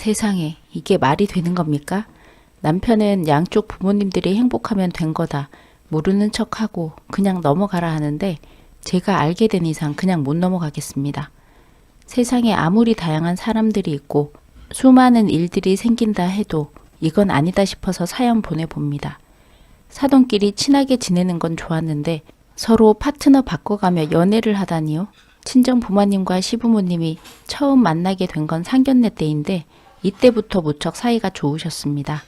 세상에, 이게 말이 되는 겁니까? 남편은 양쪽 부모님들이 행복하면 된 거다. 모르는 척하고 그냥 넘어가라 하는데 제가 알게 된 이상 그냥 못 넘어가겠습니다. 세상에 아무리 다양한 사람들이 있고 수많은 일들이 생긴다 해도 이건 아니다 싶어서 사연 보내봅니다. 사돈끼리 친하게 지내는 건 좋았는데 서로 파트너 바꿔가며 연애를 하다니요. 친정 부모님과 시부모님이 처음 만나게 된 건 상견례 때인데 이때부터 무척 사이가 좋으셨습니다.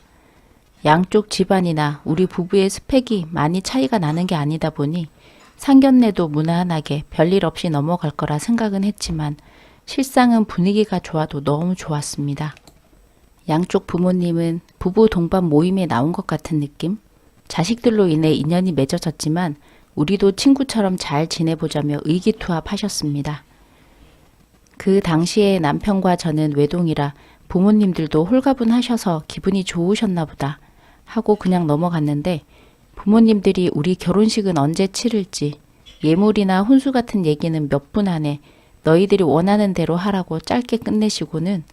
양쪽 집안이나 우리 부부의 스펙이 많이 차이가 나는 게 아니다 보니 상견례도 무난하게 별일 없이 넘어갈 거라 생각은 했지만 실상은 분위기가 좋아도 너무 좋았습니다. 양쪽 부모님은 부부 동반 모임에 나온 것 같은 느낌? 자식들로 인해 인연이 맺어졌지만 우리도 친구처럼 잘 지내보자며 의기투합하셨습니다. 그 당시에 남편과 저는 외동이라 부모님들도 홀가분하셔서 기분이 좋으셨나 보다 하고 그냥 넘어갔는데 부모님들이 우리 결혼식은 언제 치를지 예물이나 혼수 같은 얘기는 몇 분 안에 너희들이 원하는 대로 하라고 짧게 끝내시고는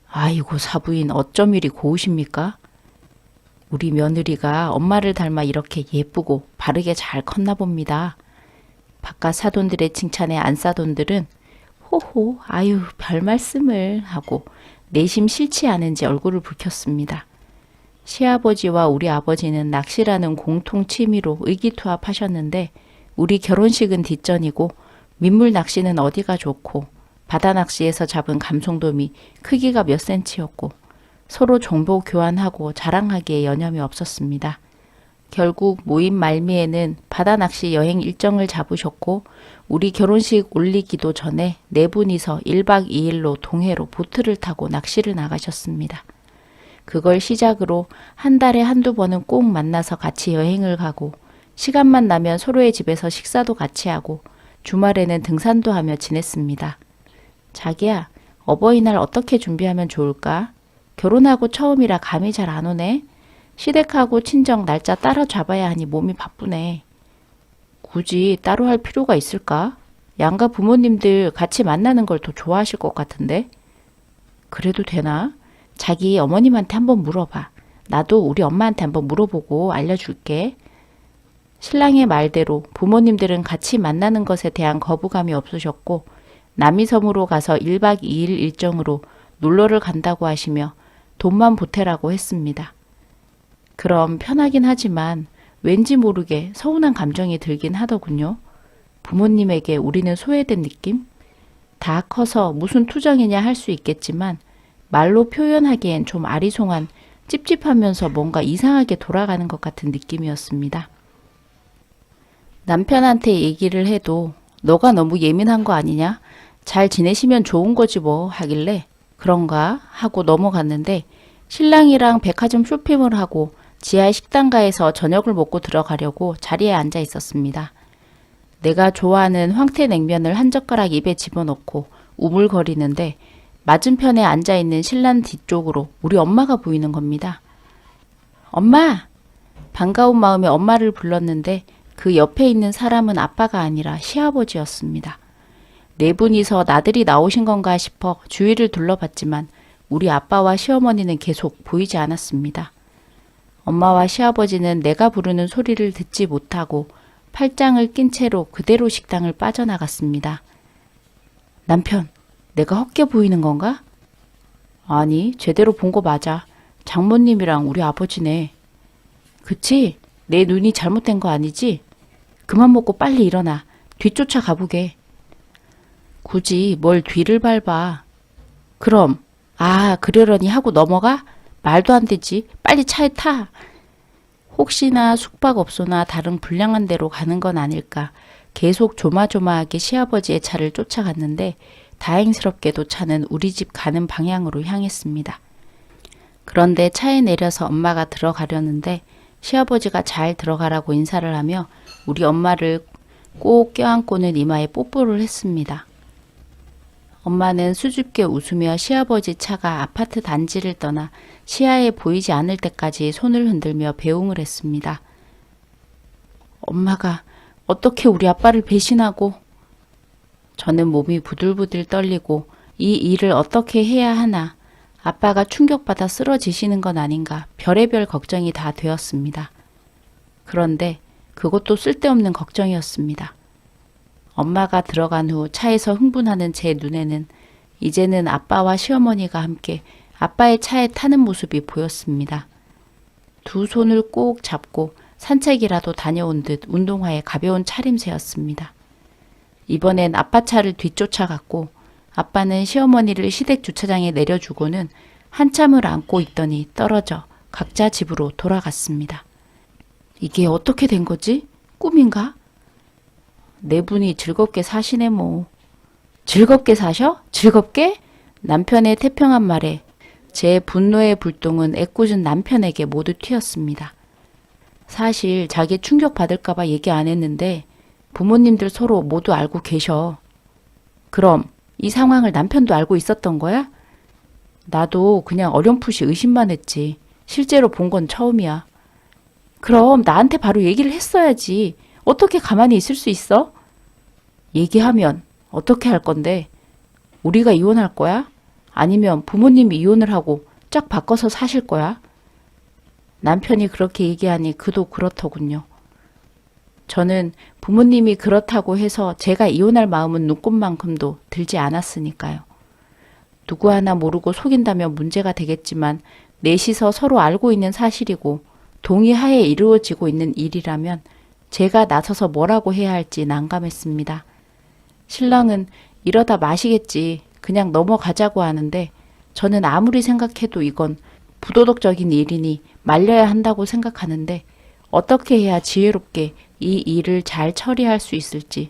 아이고 사부인 어쩜 이리 고우십니까? 우리 며느리가 엄마를 닮아 이렇게 예쁘고 바르게 잘 컸나 봅니다. 바깥 사돈들의 칭찬에 안사돈들은 호호 아유 별 말씀을 하고 내심 싫지 않은지 얼굴을 붉혔습니다. 시아버지와 우리 아버지는 낚시라는 공통 취미로 의기투합하셨는데 우리 결혼식은 뒷전이고 민물 낚시는 어디가 좋고 바다 낚시에서 잡은 감송돔이 크기가 몇 센치였고 서로 정보 교환하고 자랑하기에 여념이 없었습니다. 결국 모임 말미에는 바다 낚시 여행 일정을 잡으셨고 우리 결혼식 올리기도 전에 네 분이서 1박 2일로 동해로 보트를 타고 낚시를 나가셨습니다. 그걸 시작으로 한 달에 한두 번은 꼭 만나서 같이 여행을 가고 시간만 나면 서로의 집에서 식사도 같이 하고 주말에는 등산도 하며 지냈습니다. 자기야, 어버이날 어떻게 준비하면 좋을까? 결혼하고 처음이라 감이 잘 안 오네. 시댁하고 친정 날짜 따라 잡아야 하니 몸이 바쁘네. 굳이 따로 할 필요가 있을까? 양가 부모님들 같이 만나는 걸 더 좋아하실 것 같은데? 그래도 되나? 자기 어머님한테 한번 물어봐. 나도 우리 엄마한테 한번 물어보고 알려줄게. 신랑의 말대로 부모님들은 같이 만나는 것에 대한 거부감이 없으셨고 남이섬으로 가서 1박 2일 일정으로 놀러를 간다고 하시며 돈만 보태라고 했습니다. 그럼 편하긴 하지만 왠지 모르게 서운한 감정이 들긴 하더군요. 부모님에게 우리는 소외된 느낌? 다 커서 무슨 투정이냐 할 수 있겠지만 말로 표현하기엔 좀 아리송한 찝찝하면서 뭔가 이상하게 돌아가는 것 같은 느낌이었습니다. 남편한테 얘기를 해도 너가 너무 예민한 거 아니냐? 잘 지내시면 좋은 거지 뭐 하길래 그런가 하고 넘어갔는데 신랑이랑 백화점 쇼핑을 하고 지하 식당가에서 저녁을 먹고 들어가려고 자리에 앉아 있었습니다. 내가 좋아하는 황태냉면을 한 젓가락 입에 집어넣고 우물거리는데 맞은편에 앉아있는 신랑 뒤쪽으로 우리 엄마가 보이는 겁니다. 엄마! 반가운 마음에 엄마를 불렀는데 그 옆에 있는 사람은 아빠가 아니라 시아버지였습니다. 네 분이서 나들이 나오신 건가 싶어 주위를 둘러봤지만 우리 아빠와 시어머니는 계속 보이지 않았습니다. 엄마와 시아버지는 내가 부르는 소리를 듣지 못하고 팔짱을 낀 채로 그대로 식당을 빠져나갔습니다. 남편, 내가 헛게 보이는 건가? 아니, 제대로 본 거 맞아. 장모님이랑 우리 아버지네. 그치? 내 눈이 잘못된 거 아니지? 그만 먹고 빨리 일어나. 뒤쫓아 가보게. 굳이 뭘 뒤를 밟아. 그럼, 그러려니 하고 넘어가? 말도 안 되지. 빨리 차에 타. 혹시나 숙박업소나 다른 불량한 데로 가는 건 아닐까. 계속 조마조마하게 시아버지의 차를 쫓아갔는데 다행스럽게도 차는 우리 집 가는 방향으로 향했습니다. 그런데 차에 내려서 엄마가 들어가려는데 시아버지가 잘 들어가라고 인사를 하며 우리 엄마를 꼭 껴안고는 이마에 뽀뽀를 했습니다. 엄마는 수줍게 웃으며 시아버지 차가 아파트 단지를 떠나 시야에 보이지 않을 때까지 손을 흔들며 배웅을 했습니다. 엄마가 어떻게 우리 아빠를 배신하고. 저는 몸이 부들부들 떨리고 이 일을 어떻게 해야 하나 아빠가 충격받아 쓰러지시는 건 아닌가 별의별 걱정이 다 되었습니다. 그런데 그것도 쓸데없는 걱정이었습니다. 엄마가 들어간 후 차에서 흥분하는 제 눈에는 이제는 아빠와 시어머니가 함께 아빠의 차에 타는 모습이 보였습니다. 두 손을 꼭 잡고 산책이라도 다녀온 듯 운동화에 가벼운 차림새였습니다. 이번엔 아빠 차를 뒤쫓아갔고 아빠는 시어머니를 시댁 주차장에 내려주고는 한참을 안고 있더니 떨어져 각자 집으로 돌아갔습니다. 이게 어떻게 된 거지? 꿈인가? 네 분이 즐겁게 사시네 뭐. 즐겁게 사셔? 즐겁게? 남편의 태평한 말에 제 분노의 불똥은 애꿎은 남편에게 모두 튀었습니다. 사실 자기 충격받을까봐 얘기 안 했는데 부모님들 서로 모두 알고 계셔. 그럼 이 상황을 남편도 알고 있었던 거야? 나도 그냥 어렴풋이 의심만 했지. 실제로 본 건 처음이야. 그럼 나한테 바로 얘기를 했어야지. 어떻게 가만히 있을 수 있어? 얘기하면 어떻게 할 건데? 우리가 이혼할 거야? 아니면 부모님이 이혼을 하고 쫙 바꿔서 사실 거야? 남편이 그렇게 얘기하니 그도 그렇더군요. 저는 부모님이 그렇다고 해서 제가 이혼할 마음은 눈꼽만큼도 들지 않았으니까요. 누구 하나 모르고 속인다면 문제가 되겠지만 넷이서 서로 알고 있는 사실이고 동의하에 이루어지고 있는 일이라면 제가 나서서 뭐라고 해야 할지 난감했습니다. 신랑은 이러다 마시겠지 그냥 넘어가자고 하는데 저는 아무리 생각해도 이건 부도덕적인 일이니 말려야 한다고 생각하는데 어떻게 해야 지혜롭게 이 일을 잘 처리할 수 있을지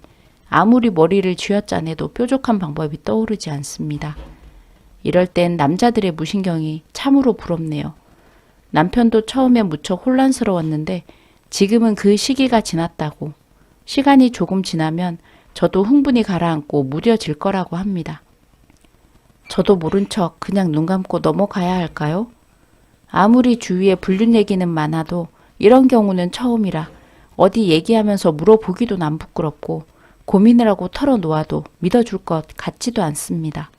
아무리 머리를 쥐어짜내도 뾰족한 방법이 떠오르지 않습니다. 이럴 땐 남자들의 무신경이 참으로 부럽네요. 남편도 처음에 무척 혼란스러웠는데 지금은 그 시기가 지났다고 시간이 조금 지나면 저도 흥분이 가라앉고 무뎌질 거라고 합니다. 저도 모른 척 그냥 눈 감고 넘어가야 할까요? 아무리 주위에 불륜 얘기는 많아도 이런 경우는 처음이라 어디 얘기하면서 물어보기도 난 부끄럽고 고민을 하고 털어놓아도 믿어줄 것 같지도 않습니다.